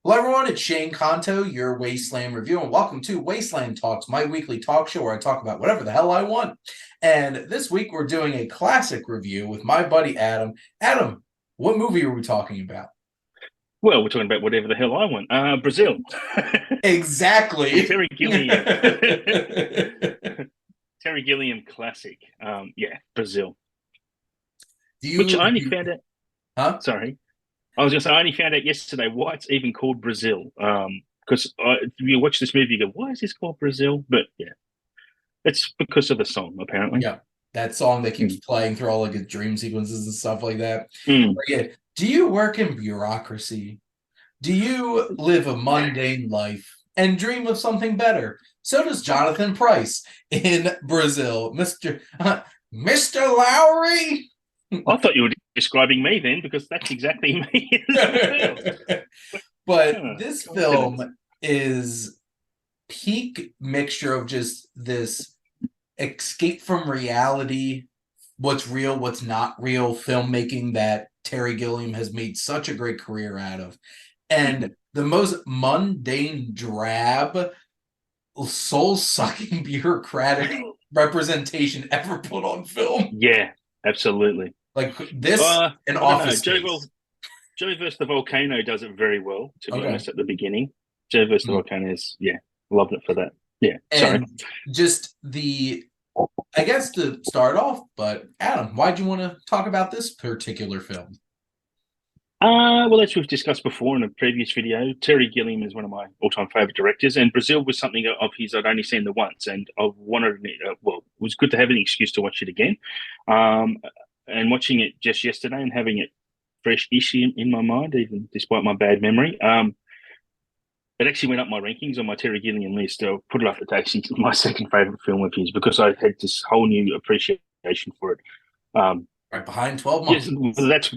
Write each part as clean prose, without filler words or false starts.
Hello, everyone. It's Shane Kanto, your Wasteland review, and welcome to Wasteland Talks, my weekly talk show where I talk about whatever the hell I want. And this week we're doing a classic review with my buddy Adam. Adam, what movie are we talking about? Well, we're talking about whatever the hell I want. Brazil. From Exactly. Terry Gilliam. Do Terry Gilliam classic. Yeah, Brazil. Which you, I only do, found out. huh? Sorry, I was going to say I only found out yesterday why it's even called Brazil. Because you watch this movie, you go, "Why is this called Brazil?" But yeah, it's because of the song, apparently. Yeah, that song that keeps Mm. playing through all like his dream sequences and stuff like that. Mm. But yeah, do you work in bureaucracy? Do you live a mundane life and dream of something better? So does Jonathan Price in Brazil. Mr. Lowry? I thought you were describing me then, because that's exactly me as well. But Huh, this coincidence. film is peak mixture of just this escape from reality, what's real, what's not real filmmaking that Terry Gilliam has made such a great career out of. And Mhm. the most mundane, drab, soul sucking, bureaucratic representation ever put on film. Yeah, absolutely. Like this and I don't know. Office Space. Joe versus the Volcano does it very well, to be Okay. honest, at the beginning. Joe versus the Volcano is, yeah, loved it for that. Yeah, sorry. And just I guess to start off, but Adam, why'd you want to talk about this particular film? Well, as we've discussed before in a previous video, Terry Gilliam is one of my all-time favorite directors, and Brazil was something of his I'd only seen the once, and I wanted, well, it was good to have an excuse to watch it again. Um, and watching it just yesterday and having it fresh-ish in my mind, even despite my bad memory. It actually went up my rankings on my Terry Gilliam list. I'll put it up to actually my second favorite film of his because I had this whole new appreciation for it. Um, Right behind 12 yes, Monkeys. that's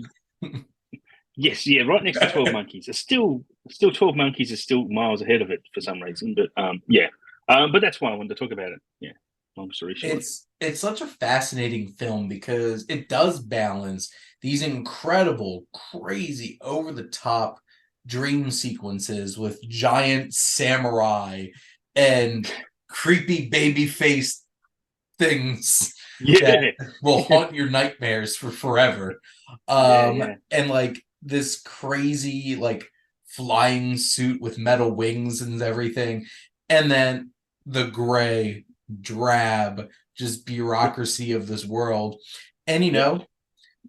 yes, yeah, right next to 12 Monkeys. It's still 12 Monkeys is still miles ahead of it for some reason, but yeah. But that's why I wanted to talk about it. Yeah, long story short. It's such a fascinating film because it does balance these incredible, crazy, over the top dream sequences with giant samurai and creepy baby face things that Yeah, will haunt your nightmares for forever. yeah, yeah, And like this crazy like flying suit with metal wings and everything. And then the gray, drab, just bureaucracy of this world. And yep,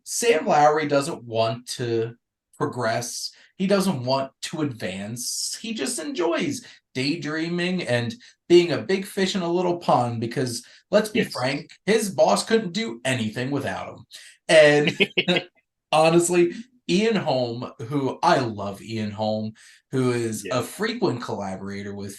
Sam Lowry doesn't want to progress. He doesn't want to advance. He just enjoys daydreaming and being a big fish in a little pond because let's be yes, frank, his boss couldn't do anything without him. And honestly, Ian Holm, who I love Ian Holm, who is yeah, a frequent collaborator with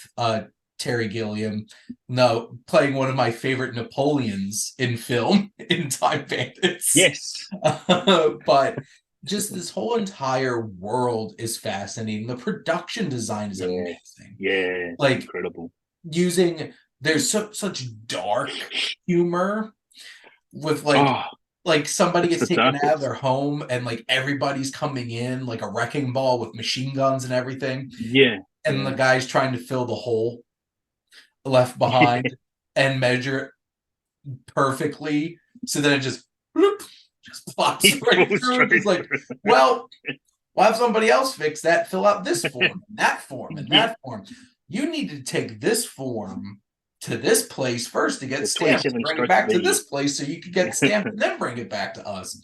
Terry Gilliam, no, playing one of my favorite Napoleons in film in Time Bandits. yes, But just this whole entire world is fascinating. The production design is yeah, amazing. yeah, Like incredible. using there's such dark humor with Oh, like somebody it's gets the taken out of darkest. their home and like everybody's coming in like a wrecking ball with machine guns and everything, Yeah, and the yeah, guy's trying to fill the hole left yeah. behind and measure it perfectly, so then it just bloop, just plops He right falls through. Just straight like, through. well, we'll have somebody else fix that, fill out this form, and that form, and Yeah, that form. You need to take this form to this place first to get the stamped, 27 bring it strokes back to V. this place so you can get stamped and then bring it back to us.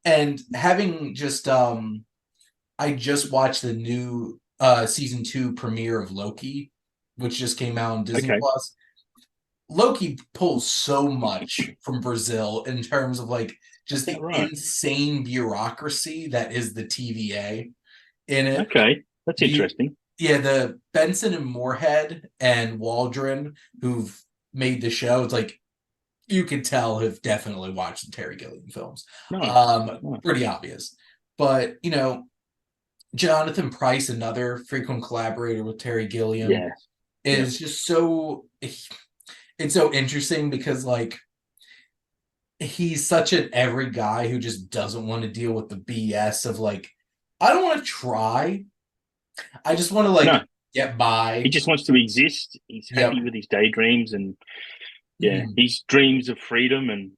And having just I just watched the new season 2 premiere of Loki, which just came out on Disney Okay. Plus. Loki pulls so much from Brazil in terms of like Is just that the right? insane bureaucracy that is the TVA in it. Okay. That's The interesting. Yeah, the Benson and Moorhead and Waldron who've made the show, it's like you could tell have definitely watched the Terry Gilliam films. Nice. Nice. Pretty obvious. But Jonathan Price, another frequent collaborator with Terry Gilliam, Yeah. Yeah. is just so it's so interesting because like he's such an every guy who just doesn't want to deal with the BS of like I don't want to try I just want to No, get he by. just wants to exist. He's happy Yep. with his daydreams and yeah, Mhm. his dreams of freedom and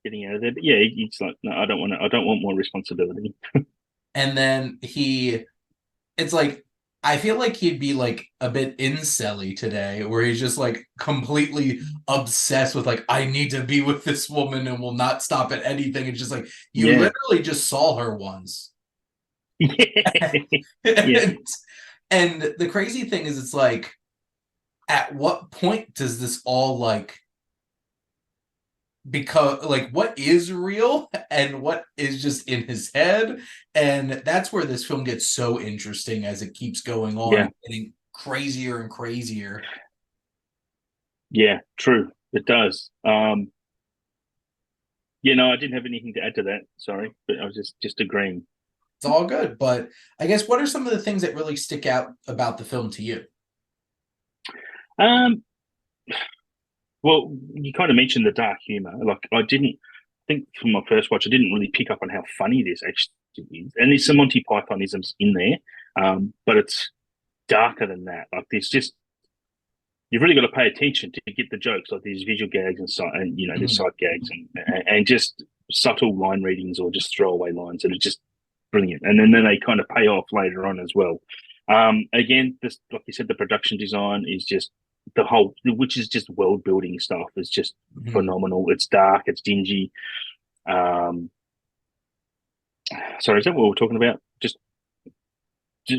getting out of there. But yeah, he's like, no, I don't want to. I don't want more responsibility. And then it's like I feel like he'd be like a bit incelly today, where he's just like completely obsessed with like I need to be with this woman and will not stop at anything. It's just like you Yeah, literally just saw her once. yeah, yeah, and, and the crazy thing is, it's like, at what point does this all like because like what is real and what is just in his head? And that's where this film gets so interesting as it keeps going on yeah, and getting crazier and crazier. yeah. True, it does. Yeah, no, I didn't have anything to add to that. Sorry, but I was just agreeing. It's all good, but I guess what are some of the things that really stick out about the film to you? Um, well, you kind of mentioned the dark humor. Like, I didn't think from my first watch, I didn't really pick up on how funny this actually is. And there's some Monty Pythonisms in there, but it's darker than that. Like, there's just you've really got to pay attention to get the jokes, like these visual gags and you know, there's Mhm. side gags and just subtle line readings or just throwaway lines that are just brilliant. And then they kind of pay off later on as well. Again, this, like you said, the production design is just the whole, which is just world building stuff, is just Mhm. phenomenal. It's dark, it's dingy. Um, Sorry, is that what we're talking about? Just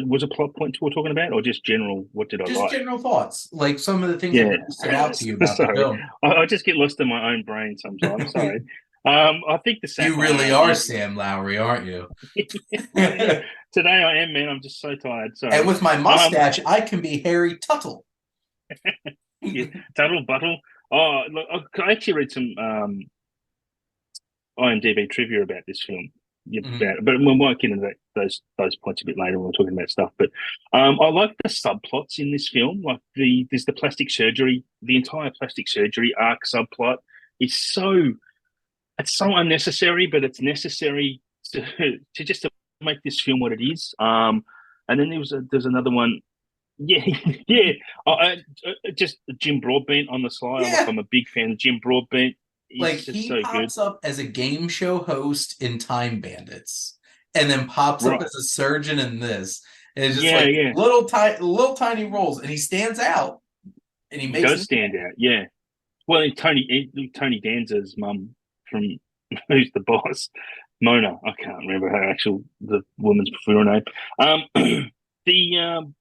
was a plot point we're talking about, or just general? What did I Just like? general thoughts, like some of the things that Yeah, really stood out to you about the sorry, film. I just get lost in my own brain sometimes. Sorry. I think the You really satire are is Sam Lowry, aren't you? today. Today I am, man. I'm just so tired. And Sorry. with my Um, mustache, I can be Harry Tuttle. yeah, Tuttle Buttle. Oh, look, I actually read some IMDb trivia about this film. Yeah, Mhm. but we might get into those points a bit later when we're talking about stuff. But I like the subplots in this film. Like there's the plastic surgery, the entire plastic surgery arc subplot is so it's so unnecessary, but it's necessary to just to make this film what it is. And then there's another one. Yeah, yeah. Just Jim Broadbent on the sly. Like Yeah, I'm a big fan of Jim Broadbent. like He's just he so good. pops up as a game show host in Time Bandits, and then pops up Right. as a surgeon in this. And it's just Yeah, like yeah. little tiny roles, and he stands out, and he He makes does an stand out. Yeah. Well, and Tony Danza's mum from who's the boss, Mona. I can't remember her actual the woman's full name. The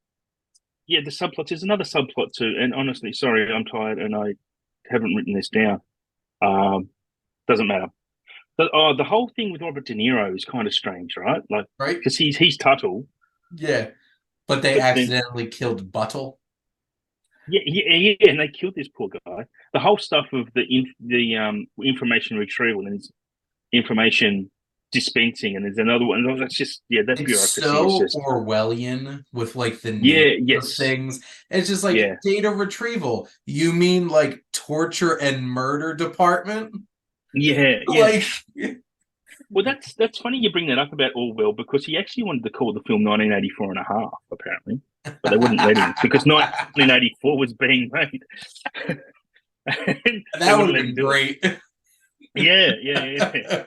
Yeah, the subplots. There's another subplot too. And honestly, sorry, I'm tired and I haven't written this down. Um, doesn't matter. But the whole thing with Robert De Niro is kind of strange, right? Like, right. because he's Tuttle, Yeah, but they but then accidentally killed Buttle. yeah, and they killed this poor guy. The whole stuff of the information retrieval and information dispensing, and there's another one. That's just that It's bureaucracy is so just Orwellian with like the names yeah, of yes, things. It's just like yeah, data retrieval. You mean like torture and murder department? yeah, yeah. Like, Well, that's funny you bring that up about Orwell because he actually wanted to call the film 1984 and a half, apparently, but they wouldn't let him because 1984 was being made. They that would wouldn't have let him been do it. great. Yeah, yeah, yeah.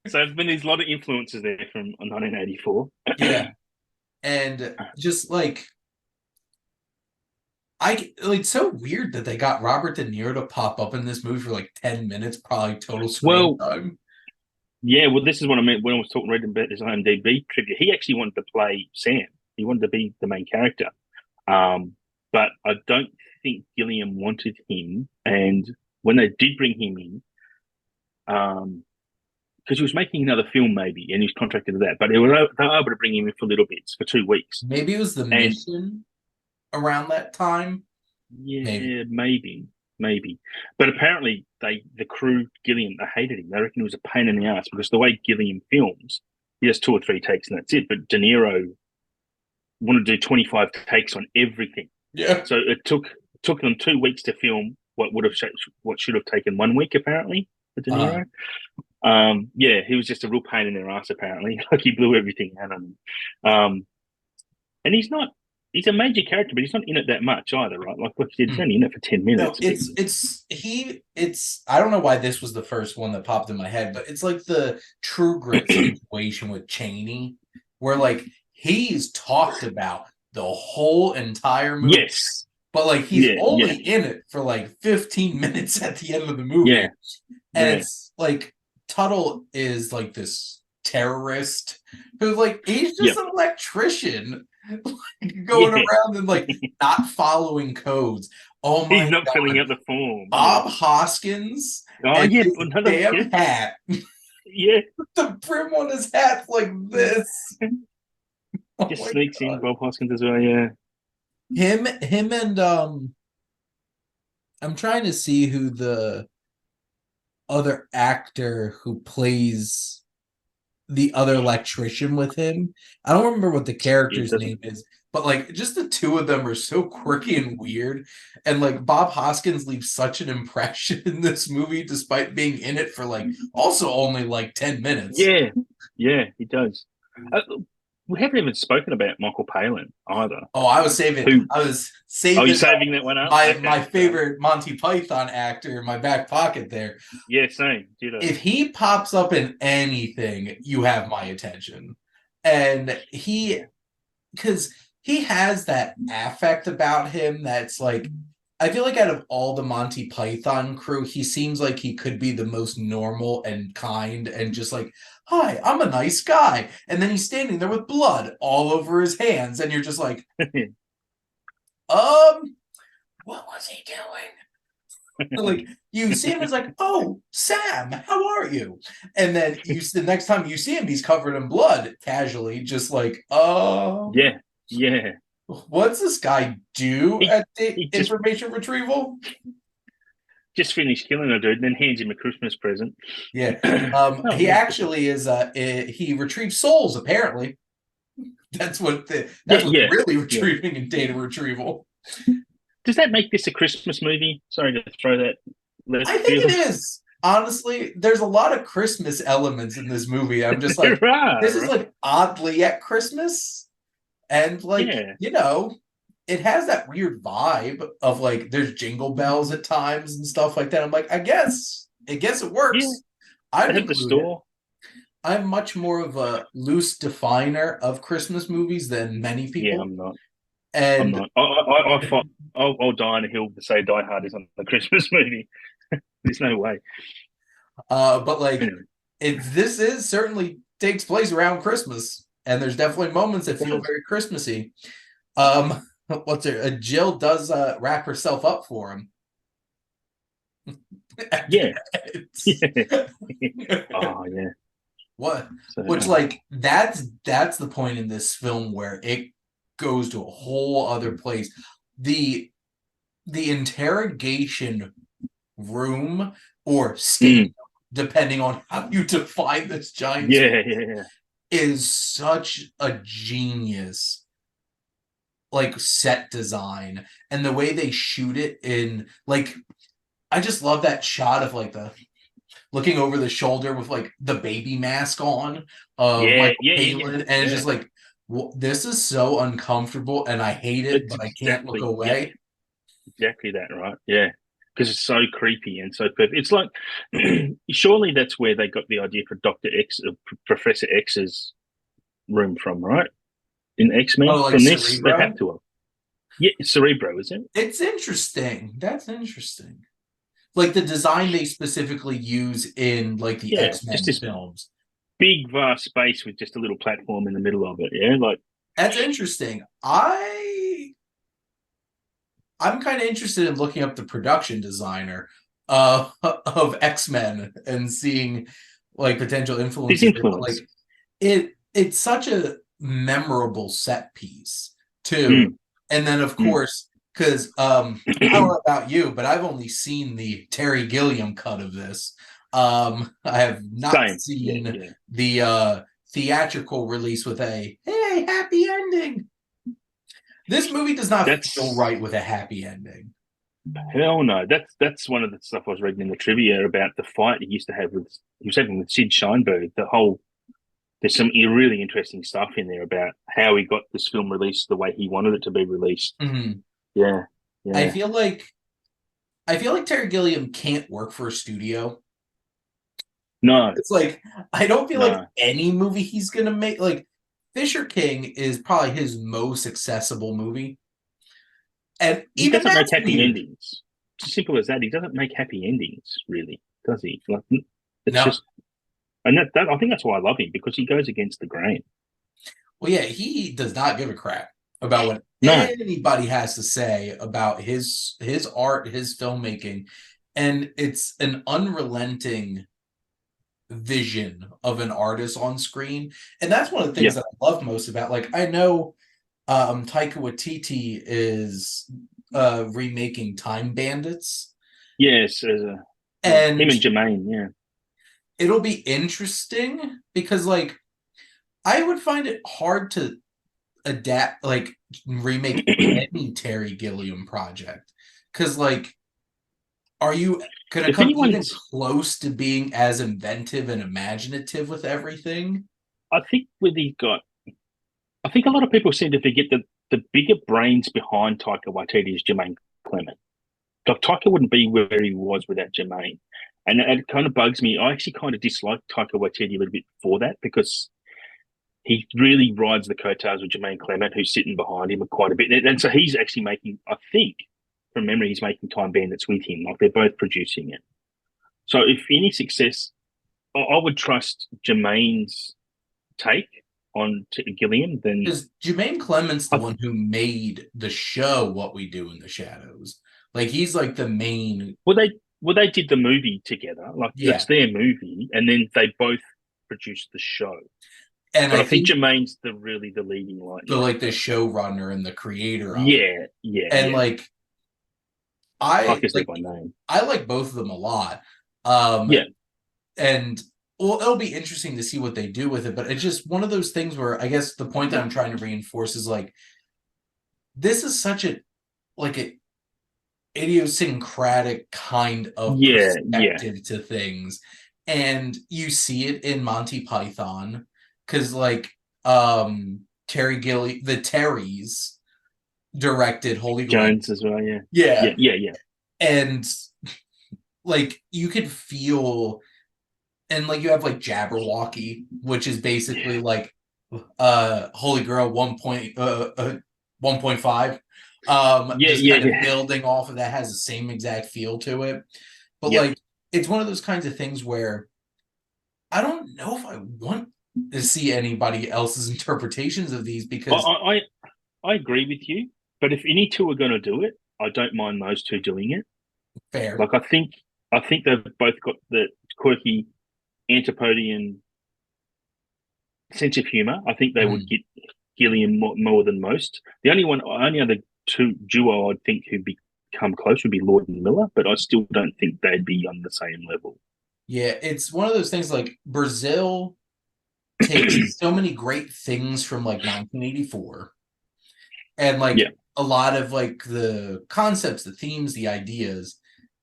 So there's been these lot of influences there from 1984. Yeah. And just like it's so weird that they got Robert De Niro to pop up in this movie for like 10 minutes, probably total screen Well, time. yeah, well, this is what I meant when I was talking reading about this IMDb trivia. He actually wanted to play Sam. He wanted to be the main character. Um, but I don't think Gilliam wanted him. And when they did bring him in, because he was making another film maybe, and he was contracted to that, but they were able to bring him in for little bits for 2 weeks. Maybe it was the And mission around that time. Maybe. yeah, maybe. But apparently the crew, Gilliam, they hated him. They reckon he was a pain in the ass because the way Gilliam films, he has 2 or 3 takes and that's it. But De Niro wanted to do 25 takes on everything. Yeah. So it took them 2 weeks to film what should have taken 1 week apparently for De Uh, Niro. Yeah, he was just a real pain in their ass apparently. Like he blew everything out of them. and he's a major character, but he's not in it that much either, right? Like you said, he's only in it for 10 No, minutes. But it's I don't know why this was the first one that popped in my head, but it's like the True Grit situation with Cheney, where like he's talked about the whole entire movie, yes, but like he's yeah, only yeah, in it for like 15 minutes at the end of the movie. yeah, And yeah, it's like Tuttle is like this terrorist who like he's just yep, an electrician like, going yeah. around and like not following codes. Oh He's my not filling god. out the form. Yeah. Bob Hoskins Oh and yeah, his another damn yeah, hat. yeah. The brim on his hat's like this. Oh Just my sneaks in god. Bob Hoskins as well. Yeah. Him and I'm trying to see who the other actor who plays the other electrician with him. I don't remember what the It character's doesn't. name is, but like just the two of them are so quirky and weird. And like Bob Hoskins leaves such an impression in this movie, despite being in it for like also only like 10 minutes. Yeah, yeah, he does. Uh, we haven't even spoken about Michael Palin either. Oh, Who? I was Oh, you're saving saving that one up? my Okay, fair enough. favorite Monty Python actor in my back pocket there. Yeah, same. Ditto. If he pops up in anything, you have my attention. And Yeah. because he has that affect about him that's like I feel like out of all the Monty Python crew, he seems like he could be the most normal and kind and just like, hi, I'm a nice guy. And then he's standing there with blood all over his hands, and you're just like, um, what was he doing? Like you see him as like, oh, Sam, how are you? And then the next time you see him, he's covered in blood, casually, just like, Yeah, yeah. what's this guy do He at the he information retrieval? just finished killing a dude, and then hands him a Christmas present. Yeah. Oh He yeah, actually is he retrieves souls, apparently. yeah, That's what's yeah, really yeah. retrieving in data retrieval. Does that make this a Christmas movie? Sorry to throw that I left think it field. is. Honestly, there's a lot of Christmas elements in this movie. I'm just like, There are, this is right? like oddly at Christmas. And like, Yeah, it has that weird vibe of like there's jingle bells at times and stuff like that. I'm like, I guess it yeah. works. I'd They have the include it. store. I'm much more of a loose definer of Christmas movies than many Yeah, people. I'm not. I'm And not. I fought, I'll die on a hill to say Die Hard is on the Christmas movie. There's no way. but like Anyway, this is certainly takes place around Christmas. And there's definitely moments that it feel does. very Christmassy. What's her Jill does wrap herself up for him at Yeah, the yeah. end. Oh yeah. What? So Which like that's the point in this film where it goes to a whole other place. The the interrogation room or state, mm, depending on how you define this giant, yeah, yeah, is such a genius like set design and the way they shoot it in like I just love that shot of like the looking over the shoulder with like the baby mask on of yeah, Michael yeah, yeah, Palin, and it's yeah. just like this is so uncomfortable, and I hate it, It's but I can't look exactly, yep, away. exactly that, right? Yeah, because it's so creepy and so perfect. It's like, surely that's where they got the idea for Doctor X, Professor X's room from, right? In X Men, Oh, like from this, they have Cerebro. to have. Yeah, Cerebro, is it? It's interesting. That's interesting. Like the design they specifically use in like the Yeah, X just Men this films. big, vast space with just a little platform in the middle of it. Yeah, like, That's interesting. I'm kind of interested in looking up the production designer of X-Men and seeing like potential his influences there. But influence. like it's such a memorable set piece too. Mm, And then of mm. course, because I don't know about you, but I've only seen the Terry Gilliam cut of this. I have not Same. Yeah, seen yeah. the theatrical release with a hey happy ending. This movie does not feel That's right with a happy ending. hell no. That's one of the stuff I was reading in the trivia about the fight he used to have with he was having with Sid Sheinberg. there's some really interesting stuff in there about how he got this film released the way he wanted it to be released. Mhm. Yeah, I yeah. feel like I feel like Terry Gilliam can't work for a studio. No, It's like I don't feel like no. any movie he's gonna make, like Fisher King is probably his most accessible movie. And He even doesn't make that's happy weird. endings. It's as simple as that. He doesn't make happy endings, really, does he? Like, it's No. just, and that I think that's why I love him because he goes against the grain. Well, yeah, he does not give a crap about what No, anybody has to say about his art, his filmmaking, and it's an unrelenting vision of an artist on screen. And that's one of the things yeah, that I love most about, like, I know Taika Waititi is remaking Time Bandits, yes, him and and Jermaine, yeah, it'll be interesting because, like, I would find it hard to adapt, like, remake any Terry Gilliam project, because, like, are you gonna if come even anyone's, close to being as inventive and imaginative with everything? I think with he got, I think a lot of people seem to forget that the bigger brains behind Taika Waititi is Jermaine Clement. Like Taika wouldn't be where he was without Jermaine, and it kind of bugs me. I actually kind of dislike Taika Waititi a little bit for that because he really rides the coattails of Jermaine Clement, who's sitting behind him quite a bit. And so he's actually making, I think, from memory, he's making Time Bandits with him. Like they're both producing it. So if any success, I would trust Jermaine's take on Gilliam. Then Because Jermaine Clement's the I, one who made the show What We Do in the Shadows. Like, he's like the main. they did the movie together. Like Yeah. that's their movie, and then they both produced the show. And But I I think think Jermaine's the leading light. the, Yeah, like, the showrunner and the creator of it. yeah, yeah, And, yeah. like, I Taika's there like by name. I like both of them a lot. Um Yeah, and well, it'll be interesting to see what they do with it, but it's just one of those things where I guess the point that I'm trying to reinforce is, like, this is such a, like, a idiosyncratic kind of yeah, yeah. perspective to things. And you see it in Monty Python, because, like, Terry Gilly, the Terrys directed Holy Grail. Jones as well. Yeah, yeah, Yeah. yeah, yeah, And, like, you could feel, and, like, you have, like, Jabberwocky, which is basically yeah, like Holy Grail 1.5, yeah, just yeah, kind of yeah. building off of that, has the same exact feel to it. But, Yep. like, it's one of those kinds of things where I don't know if I want to see anybody else's interpretations of these, I, because I, I I agree with you, but if any two are going to do it, I don't mind those two doing it. fair. Like I think they've both got the quirky antipodean sense of humor. I think they would Mhm. get Gilliam more than most. Only other two duo I'd think who'd become close would be Lord and Miller, but I still don't think they'd be on the same level. Yeah, it's one of those things, like, Brazil takes so many great things from, like, 1984, and, like, Yeah, a lot of, like, the concepts, the themes, the ideas,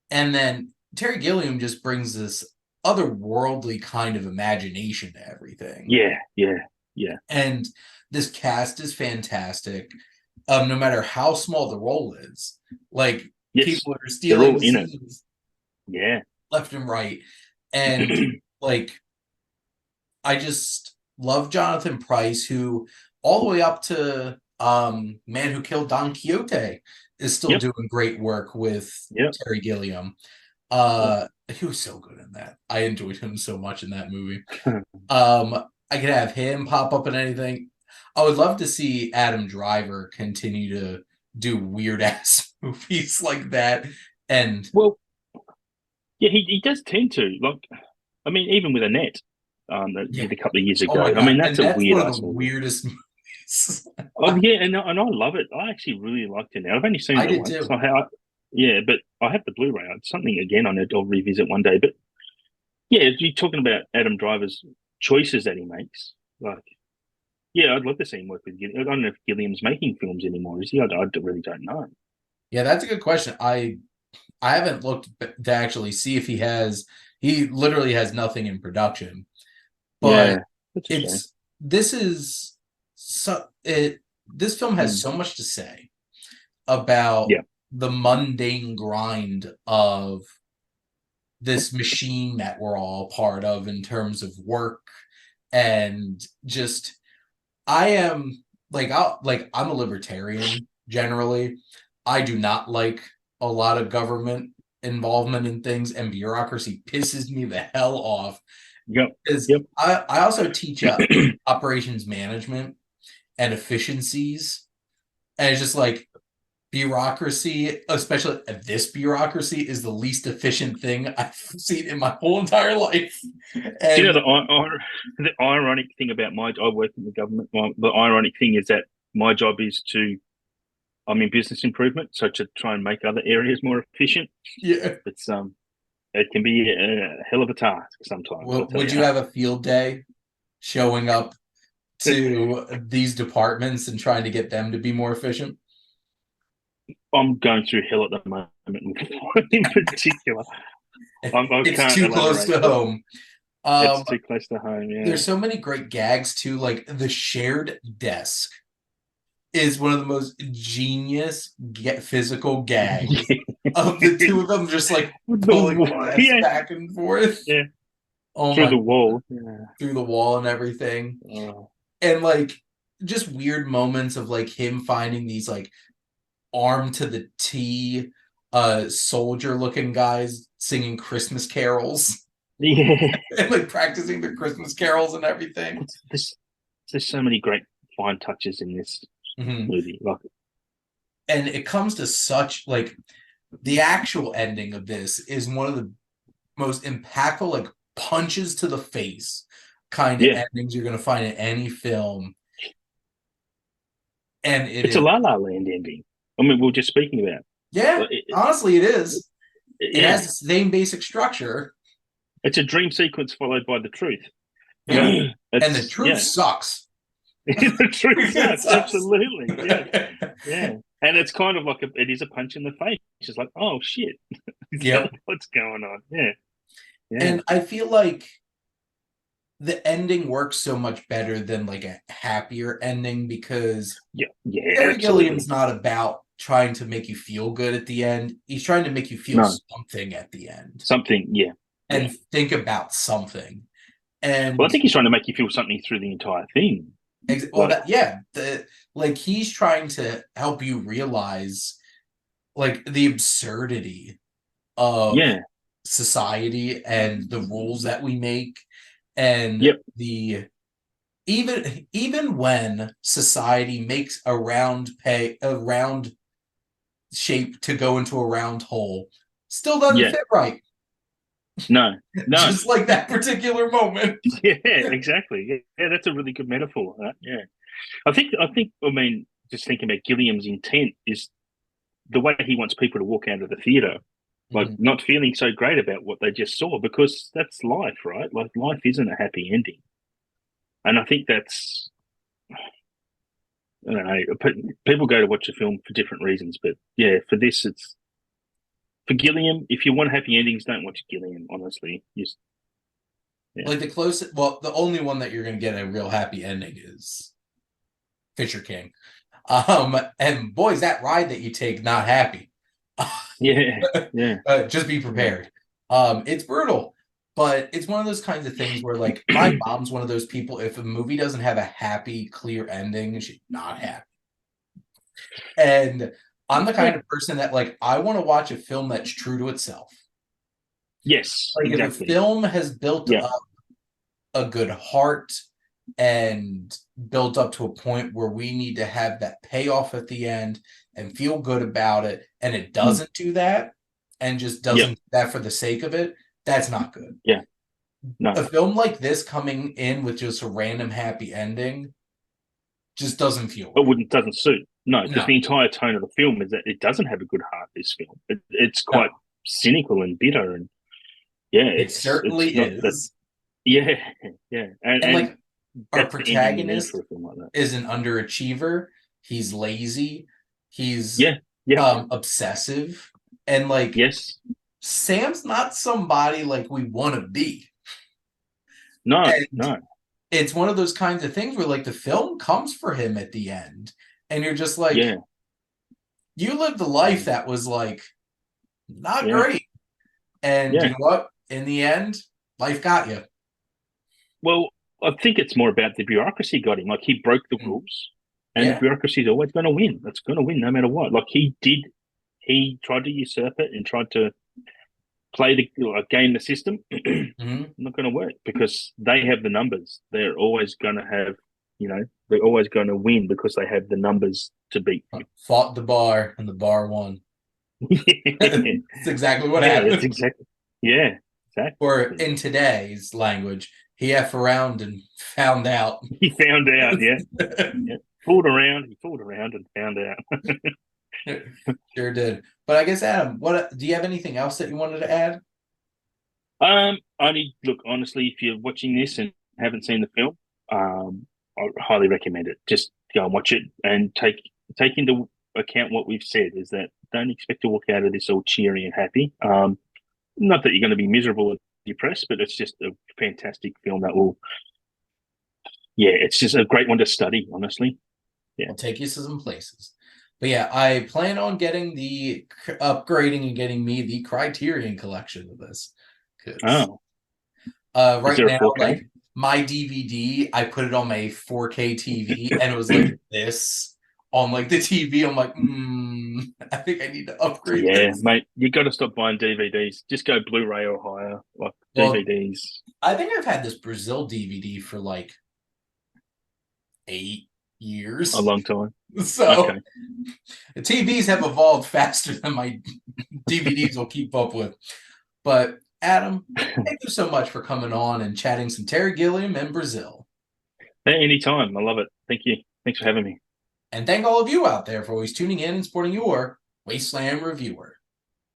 and then Terry Gilliam just brings this otherworldly kind of imagination to everything. yeah, yeah, yeah. And this cast is fantastic. No matter how small the role is, like, Yes, people are they're stealing all in it. scenes Yeah. left and right. And, like, I just love Jonathan Pryce, who all the way up to Man Who Killed Don Quixote is still Yep. doing great work with Yep. Terry Gilliam. Yep. He was so good in that. I enjoyed him so much in that movie. I could have him pop up in anything. I would love to see Adam Driver continue to do weird ass movies like that. And Well, yeah, he does tend to like. I mean, even with Annette, that yeah, did a couple of years oh ago. my I mean, god, that's and a that's weird one of the ass movie. weirdest movies. Oh yeah, and I love it. I actually really liked it. Now I've only seen I it did once. too. So yeah, but I have the Blu-ray. It's something again I'll revisit one day. But yeah, you're talking about Adam Driver's choices that he makes. Like, yeah, I'd love to see him work with Gilliam. I don't know if Gilliam's making films anymore. Is he? I really don't know. Yeah, that's a good question. I haven't looked to actually see if he has. He literally has nothing in production, but Yeah. That's a shame. it's this is so it this film has Mm. so much to say about Yeah. the mundane grind of this machine that we're all part of in terms of work and just I am I'm a libertarian generally. I do not like a lot of government involvement in things, and bureaucracy pisses me the hell off. Yep. Because Yep. I also teach operations management and efficiencies, and it's just like bureaucracy, especially this bureaucracy, is the least efficient thing I've seen in my whole entire life. Do you And know the ironic thing about I work in the government. The ironic thing is that my job is I'm in business improvement, so to try and make other areas more efficient. yeah, It's it can be a hell of a task sometimes. I'll tell would you you that. have a field day showing up to these departments and trying to get them to be more efficient? I'm going through hell at the moment, in particular. I It's can't too close elaborate. to home. It's Um, too close to home. Yeah. there's so many great gags too, like the shared desk is one of the most genius physical gags of the two of them just like pulling the desk Yeah, back and forth. yeah, Oh through my the god, wall. Yeah. through the wall and everything. Oh, And like just weird moments of like him finding these like armed to the T soldier looking guys singing Christmas carols yeah. and like practicing the Christmas carols and everything. There's there's so many great fine touches in this Mhm. movie. Like, And it comes to such like the actual ending of this is one of the most impactful, like punches to the face kind of yeah, endings you're going to find in any film. And it it's a is, La La Land ending. I mean, we were just speaking about. yeah, Like, honestly, it is. It yeah, has the same basic structure. it's a dream sequence followed by the truth. Yeah. And the It's truth sucks. the truth It sucks. sucks. Absolutely, yeah, yeah. And it's kind of like it is a punch in the face. It's just like, oh shit, is that Yep. what's going on? Yeah, yeah, And I feel like the ending works so much better than like a happier ending because yeah, yeah. Terry Absolutely. Gilliam's not about trying to make you feel good at the end. He's trying to make you feel No, something at the end something. Yeah, yeah. and think about something. Well, I And think he's trying to make you feel something through the entire thing. well, Like, that yeah, like he's trying to help you realize like the absurdity of yeah, society and the rules that we make and yep, the even when society makes a round shape to go into a round hole still doesn't yeah. fit right. No, no. Just like that particular moment. Yeah, exactly. Yeah, yeah, that's a really good metaphor. Yeah, I think. I mean, just thinking about Gilliam's intent is the way he wants people to walk out of the theater, like Mhm. not feeling so great about what they just saw, because that's life, right? Like life isn't a happy ending, and I think that's. I don't know. People go to watch a film for different reasons, but yeah, for this, it's for Gilliam. If you want happy endings, don't watch Gilliam. Honestly, just yeah, Like the closest, well, the only one that you're going to get a real happy ending is Fisher King. And boy, is that ride that you take not happy. yeah, yeah, Just be yeah. prepared. It's brutal, but it's one of those kinds of things where, like, my mom's one of those people. If a movie doesn't have a happy, clear ending, she's not happy. And I'm the kind Yeah. of person that, like, I want to watch a film that's true to itself. Yes, Like, if a exactly. film has built Yeah, up a good heart and built up to a point where we need to have that payoff at the end and feel good about it, and it mm. doesn't do that and just Yeah, doesn't do that for the sake of it, that's not good. yeah. No, A film like this coming in with just a random happy ending just doesn't feel it right. wouldn't doesn't suit. No, because No, the entire tone of the film is that it doesn't have a good heart. This film, it's no, quite cynical and bitter, and yeah, it it's certainly not that. is. Yeah, yeah, And and like our that's the ending you need protagonist for a film like that. is an underachiever. He's lazy. He's Yeah, yeah, obsessive. And like yes, Sam's not somebody like we want to be. no, And no, it's one of those kinds of things where like the film comes for him at the end, and you're just like, Yeah, you lived a life that was like not yeah, great, and you yeah. know what? In the end, life got you. Well, I think it's more about the bureaucracy got him. Like he broke the rules, and the Yeah. bureaucracy is always going to win. It's going to win no matter what. Like he did, he tried to usurp it and tried to play the game the system. Hmm. Not going to work because they have the numbers. They're always going to have, they're always going to win because they have the numbers to beat you. Fought the bar, and the bar won. Yeah, That's exactly what that's happened. exactly. Yeah, Or exactly. in today's language, he f around and found out. He found out. Yeah, yeah. Fooled around. He fooled around and found out. Sure did. But I guess, Adam, what do you have anything else that you wanted to add? Only look honestly, if you're watching this and haven't seen the film, I highly recommend it. Just go and watch it and take into account what we've said. Is that don't expect to walk out of this all cheery and happy. Not that you're going to be miserable or depressed, but it's just a fantastic film that will. Yeah, it's just a great one to study. Honestly, yeah. I'll take you to some places. But yeah, I plan on getting the upgrading and getting me the Criterion collection of this. Because Oh, is right there a now, 4K? like my DVD, I put it on my 4K TV, and it was like this on like the TV. I'm like, I think I need to upgrade Yeah, this. mate, you got to stop buying DVDs. Just go Blu-ray or higher. Like Well, DVDs, I think I've had this Brazil DVD for like 8 years. a long time. So Okay. the TVs have evolved faster than my DVDs will keep up with. But Adam, thank you so much for coming on and chatting some Terry Gilliam and Brazil. Anytime. I love it. Thank you. Thanks for having me. And thank all of you out there for always tuning in and supporting your Wasteland Reviewer.